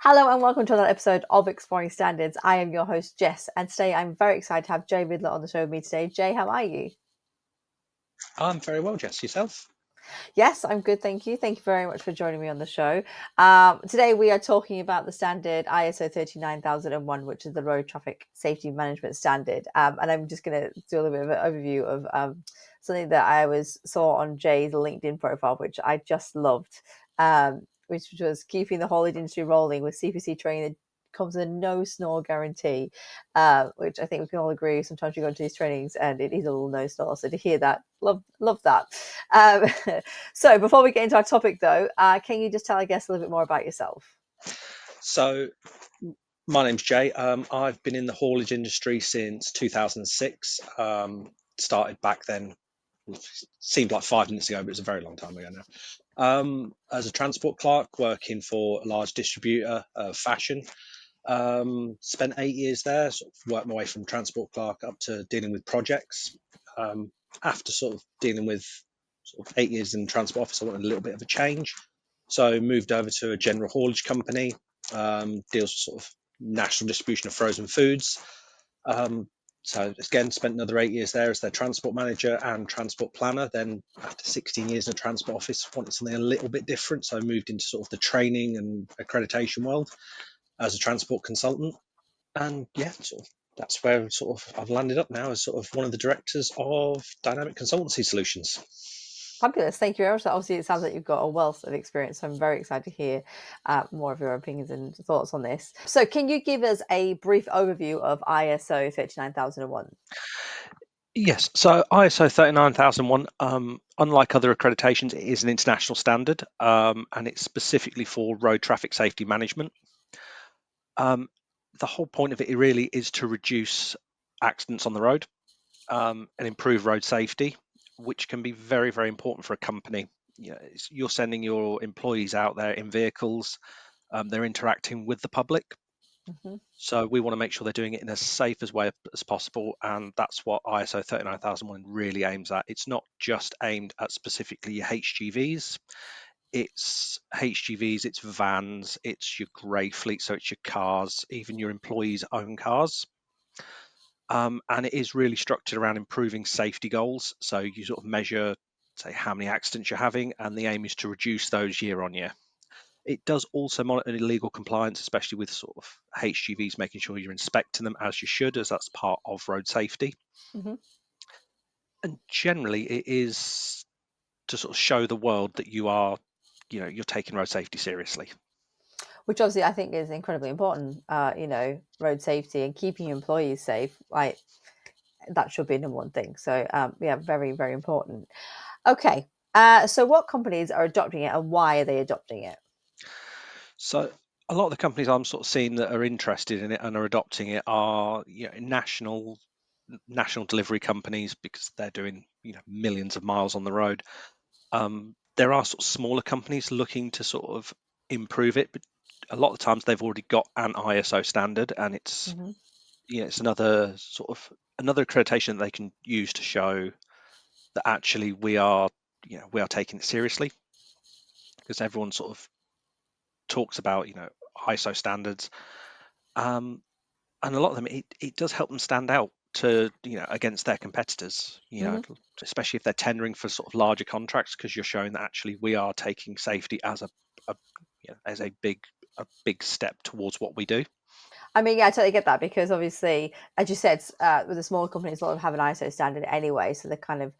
Hello and welcome to another episode of Exploring Standards. I am your host, Jess, and today I'm very excited to have Jay Riddler on the show with me today. Jay, how are you? I'm very well, Jess. Yourself? Yes, I'm good, thank you. Thank you very much for joining me on the show. Today we are talking about the standard ISO 39001, which is the Road Traffic Safety Management Standard. And I'm just going to do a little bit of an overview of something that saw on Jay's LinkedIn profile, which I just loved. Which was keeping the haulage industry rolling with CPC training that comes with a no snore guarantee, which I think we can all agree. Sometimes you go into these trainings and it is a little no snore. So to hear that, love that. Um, so before we get into our topic, though, can you just tell our guests a little bit more about yourself? So, my name's Jay. I've been in the haulage industry since 2006. Started back then. Seemed like 5 minutes ago, but it's a very long time ago now. As a transport clerk, working for a large distributor of fashion. Spent 8 years there. Sort of worked my way from transport clerk up to dealing with projects. After sort of dealing with sort of 8 years in the transport office, I wanted a little bit of a change. So moved over to a general haulage company, deals with sort of national distribution of frozen foods. So again, spent another 8 years there as their transport manager and transport planner. Then after 16 years in a transport office, wanted something a little bit different. So I moved into sort of the training and accreditation world as a transport consultant. And yeah, that's where sort of I've landed up now as sort of one of the directors of Dynamic Consultancy Solutions. Fabulous. Thank you very much. Obviously, it sounds like you've got a wealth of experience. So I'm very excited to hear more of your opinions and thoughts on this. So can you give us a brief overview of ISO 39001? Yes, so ISO 39001, unlike other accreditations, it is an international standard, and it's specifically for road traffic safety management. The whole point of it really is to reduce accidents on the road, and improve road safety, which can be very, very important for a company. You're sending your employees out there in vehicles, they're interacting with the public. Mm-hmm. So we want to make sure they're doing it in as safe as way as possible, and that's what ISO 39001 really aims at. It's not just aimed at specifically your HGVs. It's HGVs, it's vans, it's your grey fleet, so it's your cars, even your employees' own cars. And it is really structured around improving safety goals. So you sort of measure, say, how many accidents you're having, and the aim is to reduce those year on year. It does also monitor illegal compliance, especially with sort of HGVs, making sure you're inspecting them as you should, as that's part of road safety. Mm-hmm. And generally, it is to sort of show the world that you're taking road safety seriously. Which obviously I think is incredibly important. Road safety and keeping your employees safe, like that should be number one thing. So yeah, very, very important. Okay. So what companies are adopting it and why are they adopting it? So a lot of the companies I'm sort of seeing that are interested in it and are adopting it are national delivery companies, because they're doing millions of miles on the road. There are sort of smaller companies looking to sort of improve it, but a lot of the times they've already got an ISO standard, and it's Mm-hmm. it's another accreditation that they can use to show that actually we are taking it seriously, because everyone sort of talks about ISO standards, and a lot of them, it does help them stand out to against their competitors, Mm-hmm. especially if they're tendering for sort of larger contracts, because you're showing that actually we are taking safety as a big step towards what we do. I mean, yeah, I totally get that because obviously, as you said, with the smaller companies, a lot of them have an ISO standard anyway, so they're kind of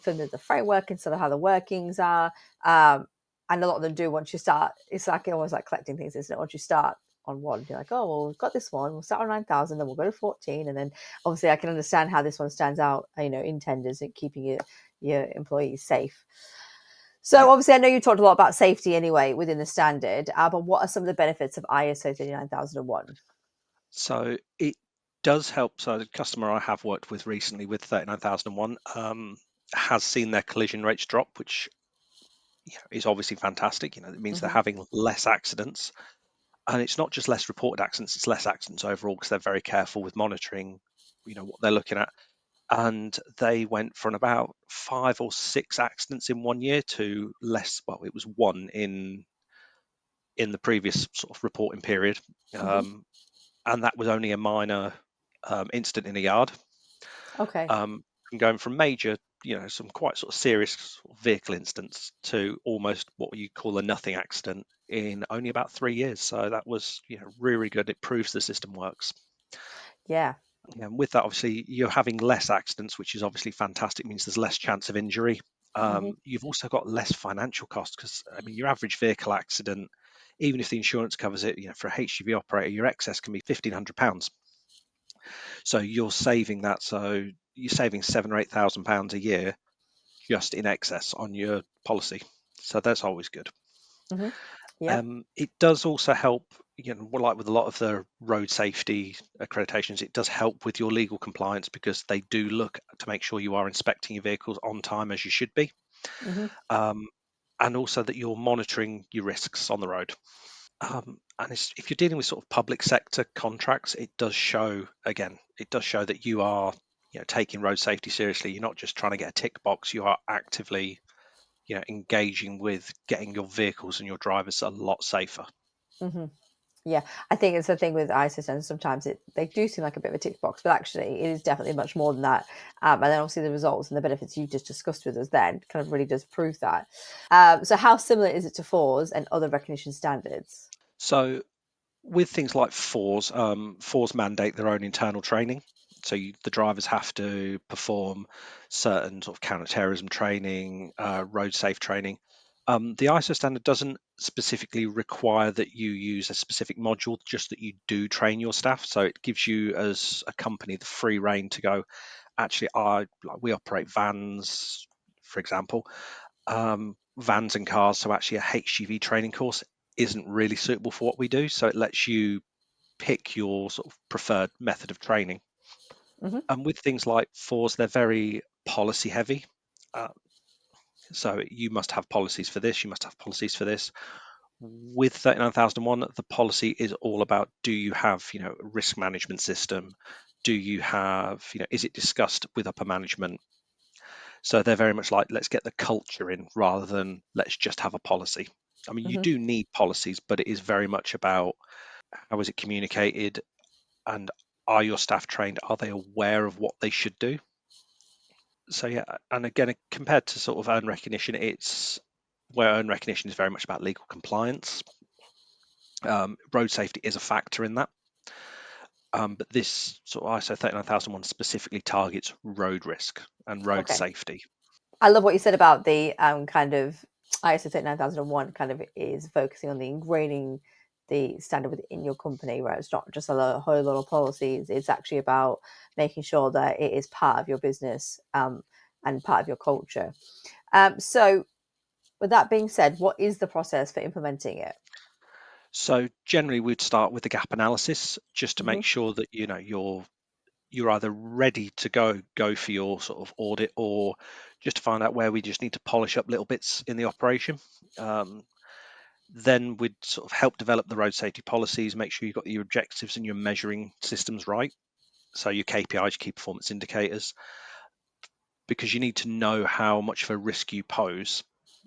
familiar with the framework and sort of how the workings are. And a lot of them do once you start. It's like almost like collecting things, isn't it? Once you start on one, you're like, oh, well, we've got this one. We'll start on 9,000, then we'll go to 14, and then obviously, I can understand how this one stands out. In tenders and keeping your employees safe. So Yeah. obviously, I know you talked a lot about safety anyway within the standard, but what are some of the benefits of ISO 39001? So it does help. So the customer I have worked with recently with 39001 has seen their collision rates drop, which is obviously fantastic. It means they're Mm-hmm. having less accidents, and it's not just less reported accidents; it's less accidents overall, because they're very careful with monitoring, what they're looking at. And they went from about 5 or 6 accidents in one year to less. Well, it was one in in the previous sort of reporting period, Hmm. and that was only a minor incident in a yard. Okay. From going from major, some quite sort of serious vehicle incidents to almost what you call a nothing accident in only about 3 years. So that was, really good. It proves the system works. Yeah. And with that, obviously, you're having less accidents, which is obviously fantastic. Means there's less chance of injury. Hmm. You've also got less financial costs because, I mean, your average vehicle accident, even if the insurance covers it, for a HGV operator, your excess can be £1,500. So you're saving that. So you're saving £7,000 or £8,000 a year just in excess on your policy. So that's always good. Hmm. Yep. It does also help, like with a lot of the road safety accreditations, it does help with your legal compliance because they do look to make sure you are inspecting your vehicles on time as you should be, Hmm. um, and also that you're monitoring your risks on the road. And if you're dealing with sort of public sector contracts, it does show that you are, taking road safety seriously. You're not just trying to get a tick box. You are actively, engaging with getting your vehicles and your drivers a lot safer. Hmm. Yeah, I think it's the thing with ISO standards. Sometimes they do seem like a bit of a tick box, but actually it is definitely much more than that. And then obviously the results and the benefits you just discussed with us then kind of really does prove that. So how similar is it to FORS and other recognition standards? So with things like fours mandate their own internal training. So the drivers have to perform certain sort of counter-terrorism training, road safe training. The ISO standard doesn't specifically require that you use a specific module, just that you do train your staff. So it gives you as a company the free rein to go, actually, we operate vans, for example, vans and cars. So actually, a HGV training course isn't really suitable for what we do. So it lets you pick your sort of preferred method of training. Hmm. And with things like fours, they're very policy heavy. Uh, so you must have policies for this. You must have policies for this. With 39001, the policy is all about: do you have, a risk management system? Do you have, is it discussed with upper management? So they're very much like, let's get the culture in rather than let's just have a policy. I mean, you Hmm. do need policies, but it is very much about how is it communicated and are your staff trained? Are they aware of what they should do? So yeah, and again, compared to sort of earned recognition, it's where earned recognition is very much about legal compliance. Road safety is a factor in that. But this sort of ISO 39001 specifically targets road risk and road Okay. safety. I love what you said about the kind of ISO 39001 kind of is focusing on the ingraining the standard within your company, where it's not just a whole lot of policies. It's actually about making sure that it is part of your business and part of your culture. So, with that being said, what is the process for implementing it? So generally, we'd start with the gap analysis just to Hmm. make sure that you're either ready to go for your sort of audit, or just to find out where we just need to polish up little bits in the operation. Um, then we'd sort of help develop the road safety policies, make sure you've got your objectives and your measuring systems right. So your KPIs, key performance indicators, because you need to know how much of a risk you pose.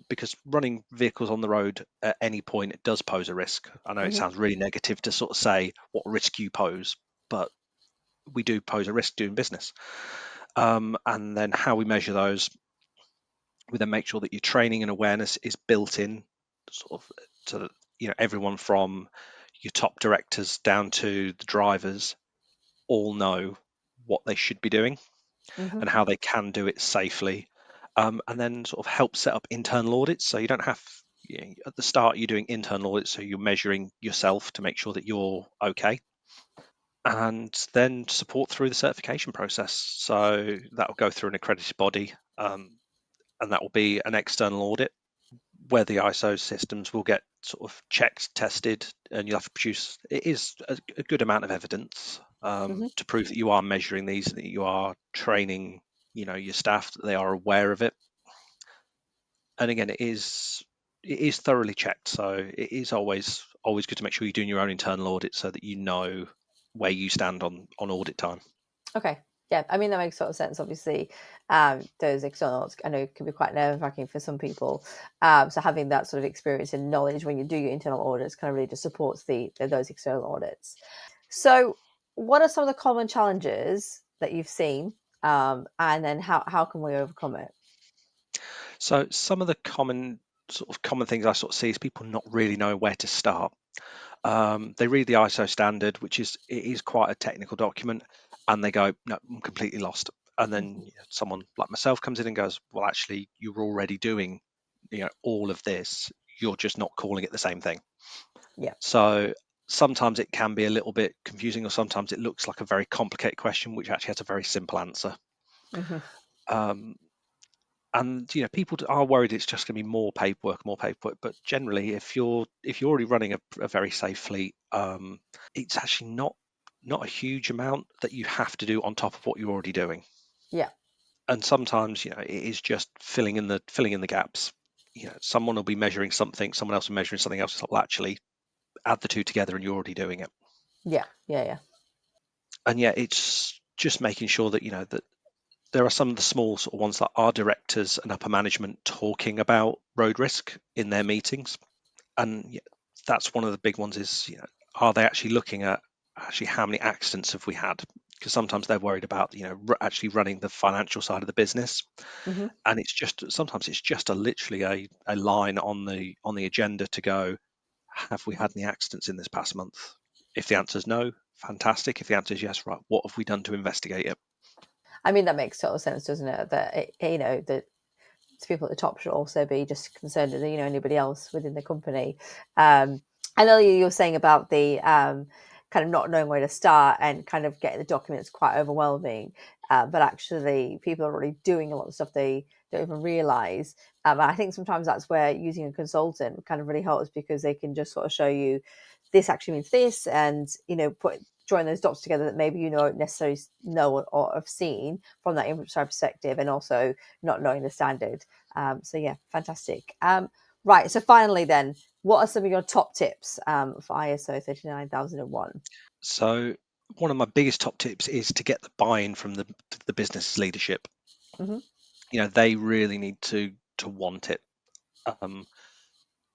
Because running vehicles on the road at any point, it does pose a risk. I know it Hmm. sounds really negative to sort of say what risk you pose, but we do pose a risk doing business. And then how we measure those, we then make sure that your training and awareness is built in, sort of, to everyone from your top directors down to the drivers all know what they should be doing Hmm. and how they can do it safely. And then sort of help set up internal audits, so you don't have, at the start you're doing internal audits, so you're measuring yourself to make sure that you're okay, and then support through the certification process. So that will go through an accredited body, and that will be an external audit where the ISO systems will get sort of checked, tested, and you'll have to produce, it is a good amount of evidence, Hmm. to prove that you are measuring these, that you are training, your staff, that they are aware of it. And again, it is thoroughly checked. So it is always good to make sure you're doing your own internal audit so that you know where you stand on audit time. Okay. Yeah, I mean, that makes sort of sense. Obviously, those externals, I know, can be quite nerve-wracking for some people. So having that sort of experience and knowledge when you do your internal audits kind of really just supports those external audits. So, what are some of the common challenges that you've seen, and then how can we overcome it? So some of the common things I sort of see is people not really know where to start. They read the ISO standard, it is quite a technical document, and they go, "No, I'm completely lost." And then someone like myself comes in and goes, "Well, actually, you're already doing, all of this. You're just not calling it the same thing." Yeah. So sometimes it can be a little bit confusing, or sometimes it looks like a very complicated question, which actually has a very simple answer. Hmm. Um, and people are worried it's just going to be more paperwork, but generally if you're already running a very safe fleet, it's actually not a huge amount that you have to do on top of what you're already doing. Yeah. And sometimes it is just filling in the gaps. Someone will be measuring something, someone else will be measuring something else. It's like, well, actually add the two together and you're already doing it. Yeah. Yeah. Yeah. And it's just making sure that there are some of the small sort of ones that are directors and upper management talking about road risk in their meetings. And that's one of the big ones is, are they actually looking at actually how many accidents have we had? Because sometimes they're worried about, actually running the financial side of the business. Hmm. And sometimes it's just literally a line on the agenda to go, have we had any accidents in this past month? If the answer is no, fantastic. If the answer is yes, right, what have we done to investigate it? I mean, that makes total sense, doesn't it? That that people at the top should also be just concerned with anybody else within the company. I know you're saying about the kind of not knowing where to start and kind of getting the documents quite overwhelming, but actually people are already doing a lot of stuff they don't even realize. And I think sometimes that's where using a consultant kind of really helps, because they can just sort of show you this actually means this, and join those dots together that maybe don't necessarily know or have seen from that infrastructure perspective, and also not knowing the standard. So yeah, fantastic. Right. So finally, then, what are some of your top tips for ISO 39001? So one of my biggest top tips is to get the buy-in from the business leadership. Hmm. They really need to want it. Um,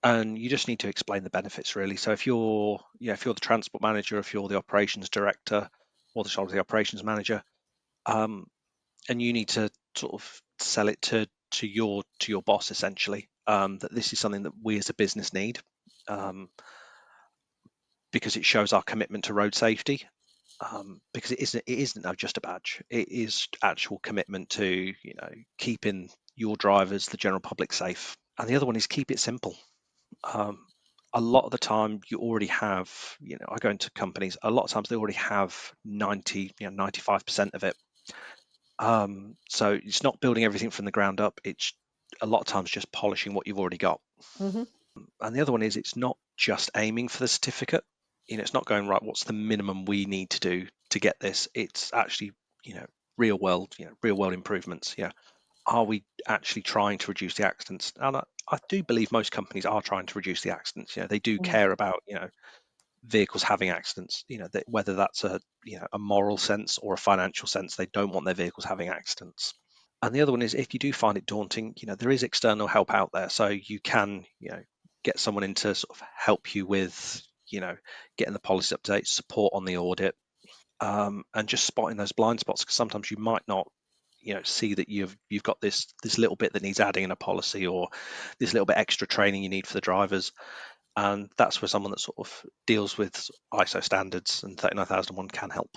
and you just need to explain the benefits really. So if you're the transport manager, if you're the operations director, or the operations manager, um, and you need to sort of sell it to your boss essentially, that this is something that we as a business need, um, because it shows our commitment to road safety. Because it isn't just a badge. It is actual commitment to keeping your drivers, the general public, safe. And the other one is keep it simple. Um, a lot of the time you already have, I go into companies, a lot of times they already have 95% of it. So it's not building everything from the ground up. It's a lot of times just polishing what you've already got. Hmm. And the other one is it's not just aiming for the certificate. It's not going, right, what's the minimum we need to do to get this? It's actually, real world improvements. Are we actually trying to reduce the accidents? And I do believe most companies are trying to reduce the accidents. They do Hmm. care about, vehicles having accidents, that whether that's a moral sense or a financial sense, they don't want their vehicles having accidents. And the other one is, if you do find it daunting, there is external help out there. So you can, get someone in to sort of help you with, getting the policy up to date, support on the audit, and just spotting those blind spots, because sometimes you might not, see that you've got this little bit that needs adding in a policy, or this little bit extra training you need for the drivers. And that's where someone that sort of deals with ISO standards and 39001 can help.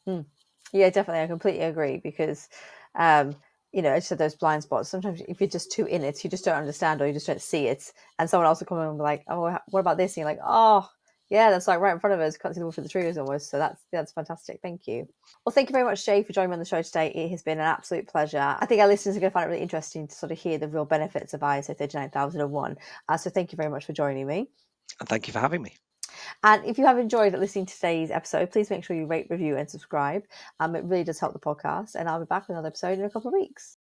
Mm. Yeah, definitely. I completely agree, because, um, as you said, those blind spots, sometimes if you're just too in it, you just don't understand, or you just don't see it. And someone else will come in and be like, oh, what about this? And you're like, oh, yeah, that's like right in front of us. Can't see the wood for the trees almost. So that's fantastic. Thank you. Well, thank you very much, Jay, for joining me on the show today. It has been an absolute pleasure. I think our listeners are going to find it really interesting to sort of hear the real benefits of ISO 39001. So thank you very much for joining me. And thank you for having me. And if you have enjoyed listening to today's episode, please make sure you rate, review, and subscribe. It really does help the podcast. And I'll be back with another episode in a couple of weeks.